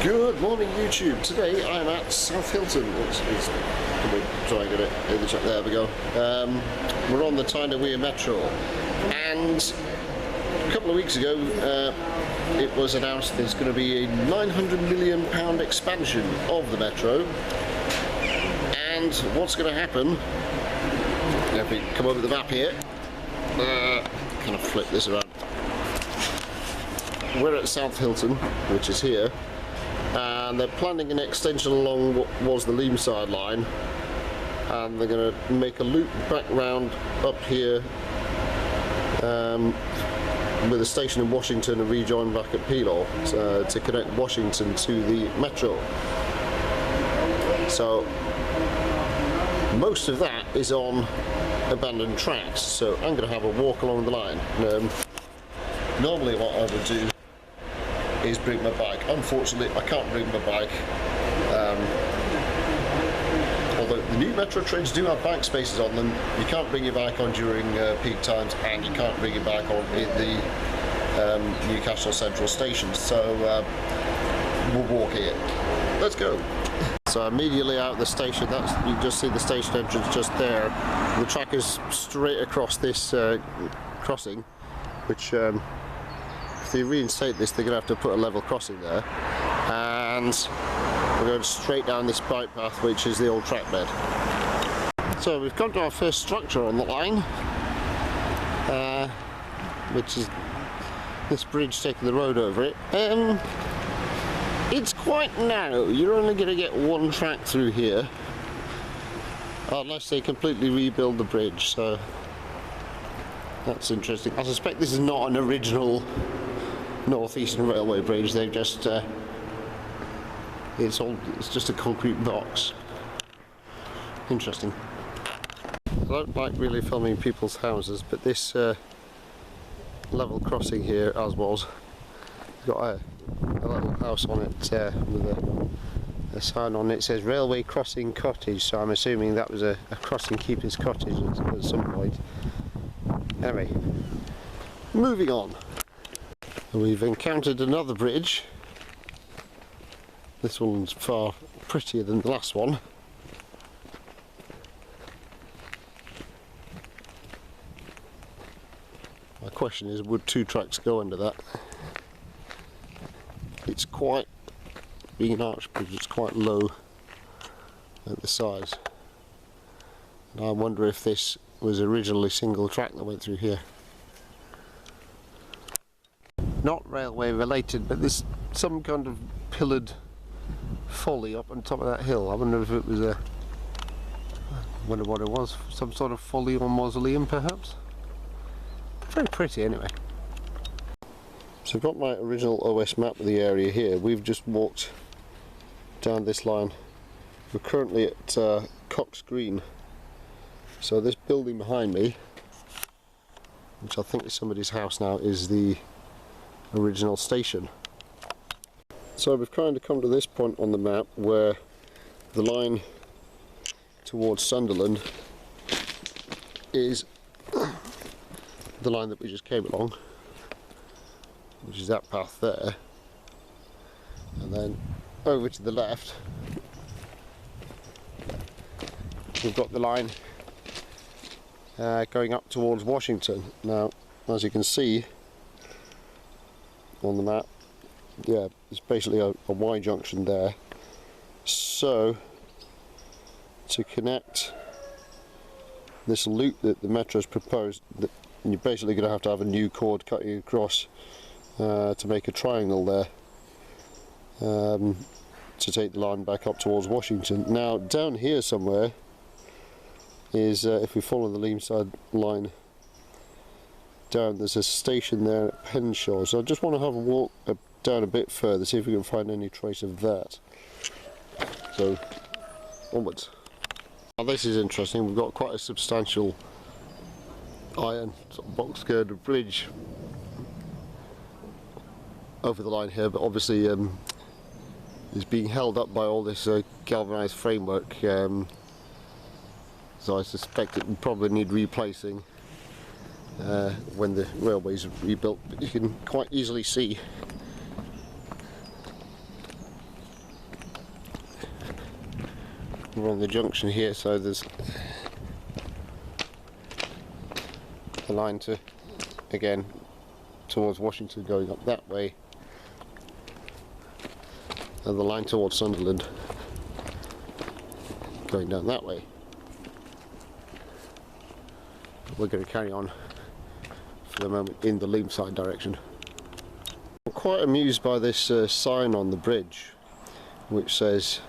Good morning YouTube. Today I'm at South Hylton. Can we try and get it in the chat? There we go. We're on the Tyne Wear Metro, and a couple of weeks ago it was announced there's going to be a £900 million expansion of the Metro. And what's going to happen, if we come over the map here, kind of flip this around. We're at South Hylton, which is here, and they're planning an extension along what was the Leamside line, and they're going to make a loop back round up here with a station in Washington and rejoin back at Pelaw to connect Washington to the Metro. So most of that is on abandoned tracks, so I'm going to have a walk along the line. Normally what I would do is bring my bike. Unfortunately I can't bring my bike, although the new Metro trains do have bike spaces on them. You can't bring your bike on during peak times, and you can't bring your bike on in the Newcastle Central Station, so we'll walk here. Let's go. So immediately out of the station, you can just see the station entrance just there. The track is straight across this crossing, which if they reinstate this, they're going to have to put a level crossing there, and we're going straight down this bike path, which is the old track bed. So we've come to our first structure on the line, which is this bridge taking the road over it. It's quite narrow. You're only going to get one track through here, unless they completely rebuild the bridge, so that's interesting. I suspect this is not an original North Eastern Railway bridge. They've just it's just a concrete box. Interesting. I don't like really filming people's houses, but this level crossing here, as was, got a little house on it with a sign on it. Says Railway Crossing Cottage, so I'm assuming that was a crossing keeper's cottage at some point. Anyway, moving on. We've encountered another bridge. This one's far prettier than the last one. My question is, would two tracks go under that? It's quite, being an arch bridge, it's quite low at the sides. And I wonder if this was originally single track that went through here. Not railway related, but there's some kind of pillared folly up on top of that hill. I wonder if it was I wonder what it was. Some sort of folly or mausoleum, perhaps. Very pretty, anyway. So I've got my original OS map of the area here. We've just walked down this line. We're currently at Cox Green. So this building behind me, which I think is somebody's house now, is the original station. So we've kind of come to this point on the map where the line towards Sunderland is the line that we just came along, which is that path there, and then over to the left we've got the line going up towards Washington. Now, as you can see on the map, yeah, it's basically a Y junction there. So to connect this loop that the Metro's proposed, you're basically going to have a new cord cutting across to make a triangle there, to take the line back up towards Washington. Now down here somewhere is, if we follow the Leamside line down, there's a station there at Penshaw, so I just want to have a walk down a bit further, see if we can find any trace of that. So onwards. Now this is interesting. We've got quite a substantial iron sort of box girder bridge over the line here, but obviously is being held up by all this galvanised framework, so I suspect it will probably need replacing when the railway's rebuilt. But you can quite easily see we're on the junction here, so there's the line to, again, towards Washington going up that way, and the line towards Sunderland going down that way. We're going to carry on for the moment in the Leamside direction. I'm quite amused by this sign on the bridge, which says,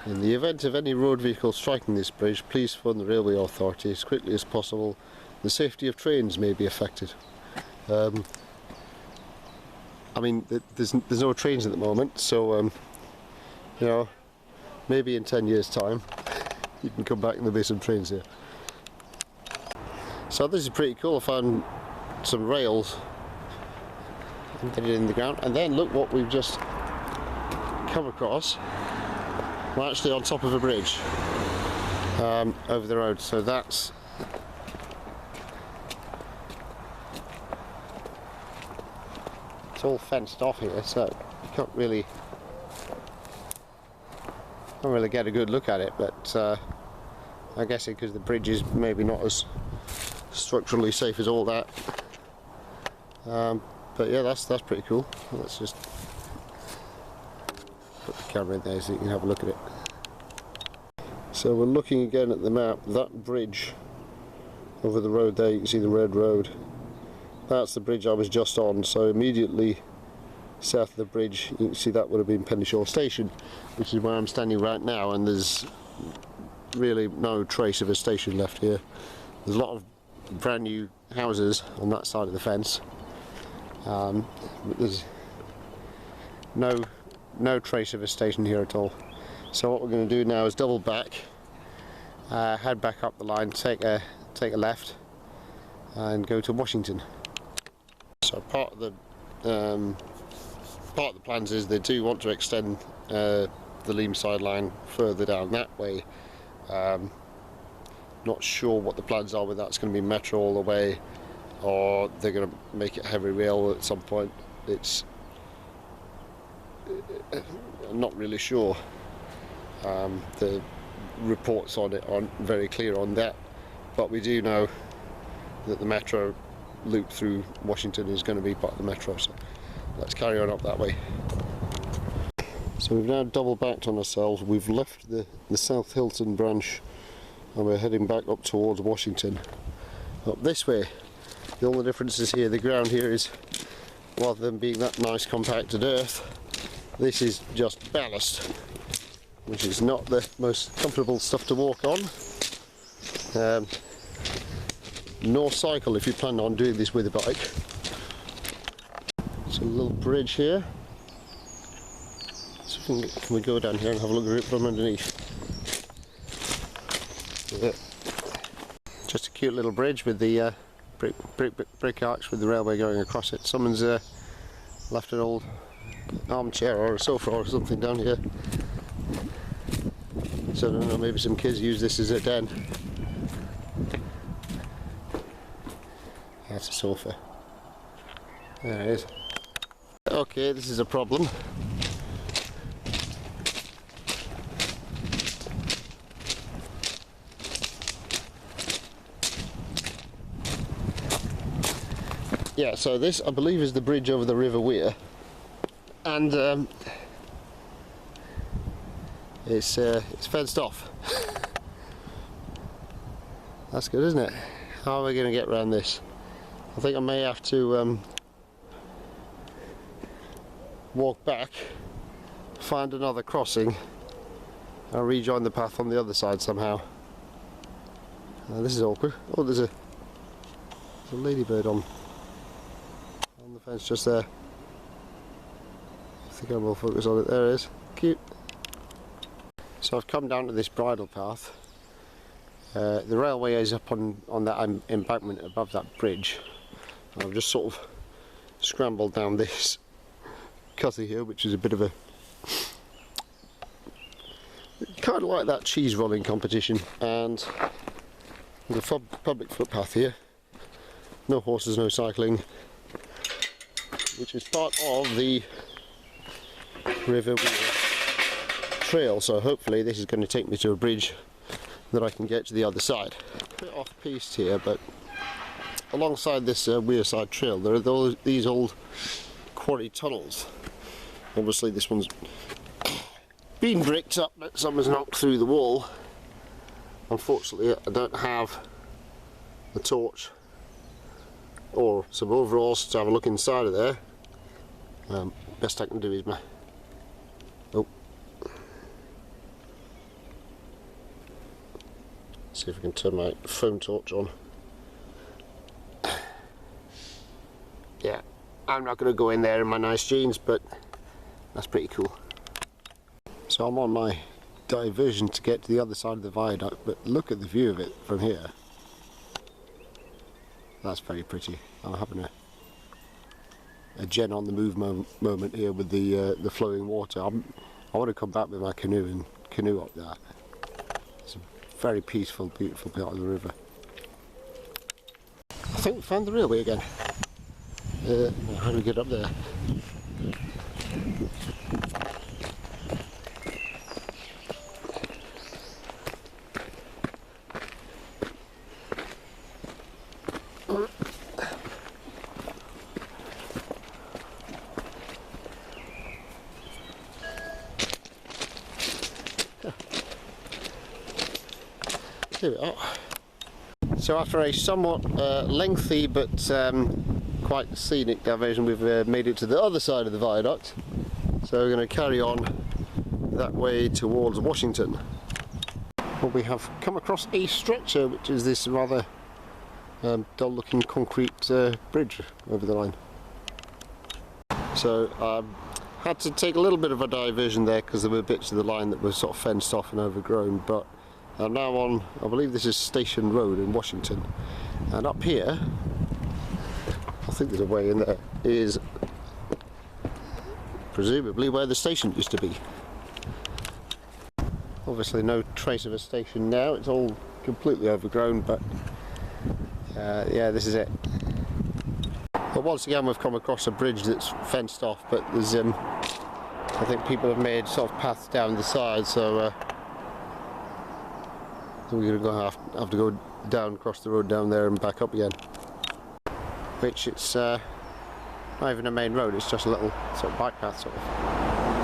"In the event of any road vehicle striking this bridge, please phone the railway authority as quickly as possible. The safety of trains may be affected." I mean, there's no trains at the moment, so you know, maybe in 10 years' time you can come back and there'll be some trains here. So this is pretty cool. I found some rails embedded in the ground, and then look what we've just come across. We're actually on top of a bridge over the road, so that's it's all fenced off here, so you can't really get a good look at it, but I guess because the bridge is maybe not as structurally safe as all that. But yeah, that's pretty cool. Let's just put the camera in there so you can have a look at it. So we're looking again at the map. That bridge over the road there, you can see the red road. That's the bridge I was just on, so immediately south of the bridge you can see that would have been Penryshaw Station, which is where I'm standing right now, and there's really no trace of a station left here. There's a lot of brand new houses on that side of the fence, but there's no trace of a station here at all. So what we're going to do now is double back, head back up the line, take a left and go to Washington. So part of the plans is they do want to extend the Leamside line further down that way. Not sure what the plans are, whether that's going to be metro all the way or they're going to make it heavy rail at some point. I'm not really sure. The reports on it aren't very clear on that, but we do know that the metro loop through Washington is going to be part of the metro, so let's carry on up that way. So we've now double backed on ourselves. We've left the South Hylton branch and we're heading back up towards Washington, up this way. The only difference is here, the ground here is, rather than being that nice compacted earth, this is just ballast, which is not the most comfortable stuff to walk on, nor cycle if you plan on doing this with a bike. So a little bridge here. So can we go down here and have a look at it from underneath? Yeah. Just a cute little bridge with the brick arch with the railway going across it. Someone's left an old armchair or a sofa or something down here. So I don't know, maybe some kids use this as a den. That's a sofa. There it is. Okay, this is a problem. Yeah, so this I believe is the bridge over the River Wear, and it's fenced off. That's good, isn't it? How are we going to get around this? I think I may have to walk back, find another crossing and rejoin the path on the other side somehow. This is awkward. Oh, there's a ladybird on the fence just there. I think I will focus on it. There it is. Cute. So I've come down to this bridle path. The railway is up on that embankment above that bridge. I've just sort of scrambled down this cutty here, which is a bit of a kind of like that cheese rolling competition, and there's a public footpath here. No horses, no cycling, which is part of the River Wear. trail, so hopefully this is going to take me to a bridge that I can get to the other side. A bit off piste here, but alongside this Wearside trail there are these old quarry tunnels. Obviously this one's been bricked up, but someone's knocked through the wall. Unfortunately I don't have a torch or some overalls to have a look inside of there. Best I can do is see if I can turn my phone torch on. Yeah, I'm not going to go in there in my nice jeans, but that's pretty cool. So I'm on my diversion to get to the other side of the viaduct, but look at the view of it from here. That's very pretty. I'm having a Jen on the move moment here with the flowing water. I want to come back with my canoe and canoe up that. It's a very peaceful, beautiful part of the river. I think we found the railway again. How do we get up there? Here we are. So after a somewhat lengthy but quite scenic diversion, we've made it to the other side of the viaduct. So we're going to carry on that way towards Washington. Well, we have come across a structure, which is this rather dull looking concrete bridge over the line. So I had to take a little bit of a diversion there because there were bits of the line that were sort of fenced off and overgrown, but I'm now on, I believe this is Station Road in Washington, and up here, I think there's a way in there, is presumably where the station used to be. Obviously no trace of a station now, it's all completely overgrown, but yeah, this is it. But once again we've come across a bridge that's fenced off, but there's I think people have made sort of paths down the side, so we're going to have to go down, across the road down there and back up again. Which it's not even a main road, it's just a little sort of bike path sort of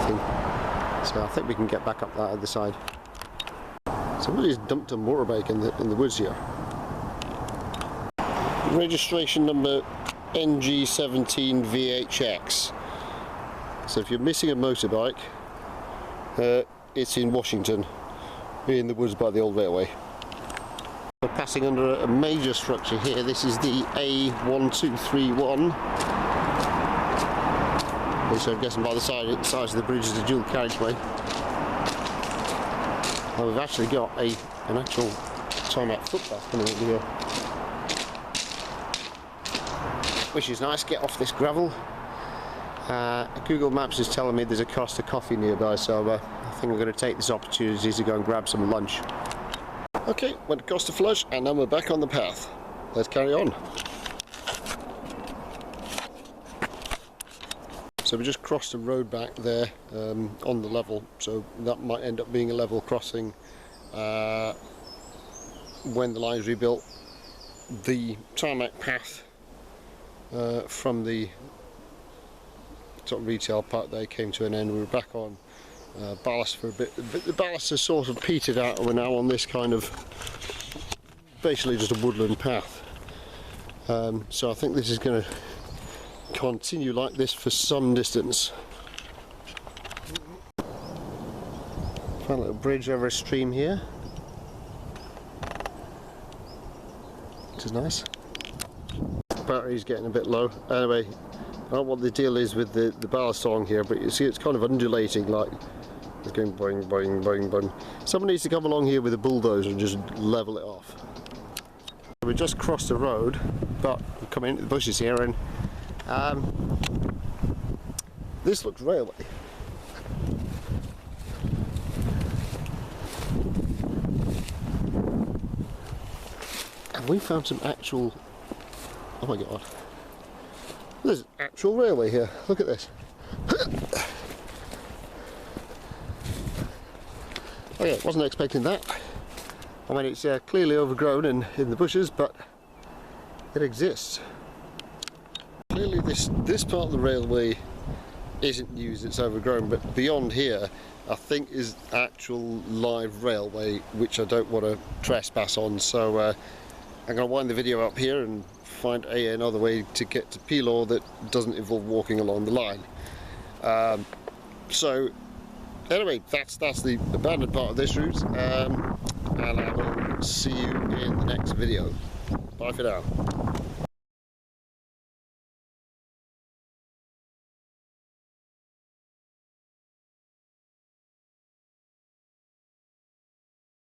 thing. So I think we can get back up that other side. Somebody's dumped a motorbike in the woods here. Registration number NG17VHX. So if you're missing a motorbike, it's in Washington, in the woods by the old railway. We're passing under a major structure here. This is the A1231, which I'm guessing by the size of the bridge is a dual carriageway. And we've actually got an actual tarmac footpath coming over here, which is nice. Get off this gravel. Google Maps is telling me there's a Costa Coffee nearby, so I think we're going to take this opportunity to go and grab some lunch. Okay, went to Costa Flush and now we're back on the path. Let's carry on. So we just crossed the road back there on the level, so that might end up being a level crossing when the line's rebuilt. The tarmac path from the sort of retail part there came to an end. We were back on ballast for a bit, but the ballast has sort of petered out and we're now on this kind of basically just a woodland path. So I think this is going to continue like this for some distance. Found a little bridge over a stream here, which is nice. Battery's getting a bit low. Anyway, I don't know what the deal is with the ballast along here, but you see it's kind of undulating, like it's going boing, boing, boing, boing. Someone needs to come along here with a bulldozer and just level it off. We just crossed the road, but we're coming into the bushes here, and this looks railway. And we found some actual, oh my god, there's actual railway here. Look at this. Oh yeah, wasn't expecting that. I mean, it's clearly overgrown in the bushes, but it exists. Clearly this part of the railway isn't used, it's overgrown, but beyond here I think is actual live railway, which I don't want to trespass on, so I'm going to wind the video up here and find another way to get to Pelor that doesn't involve walking along the line. So anyway, that's the abandoned part of this route, and I will see you in the next video. Bye for now.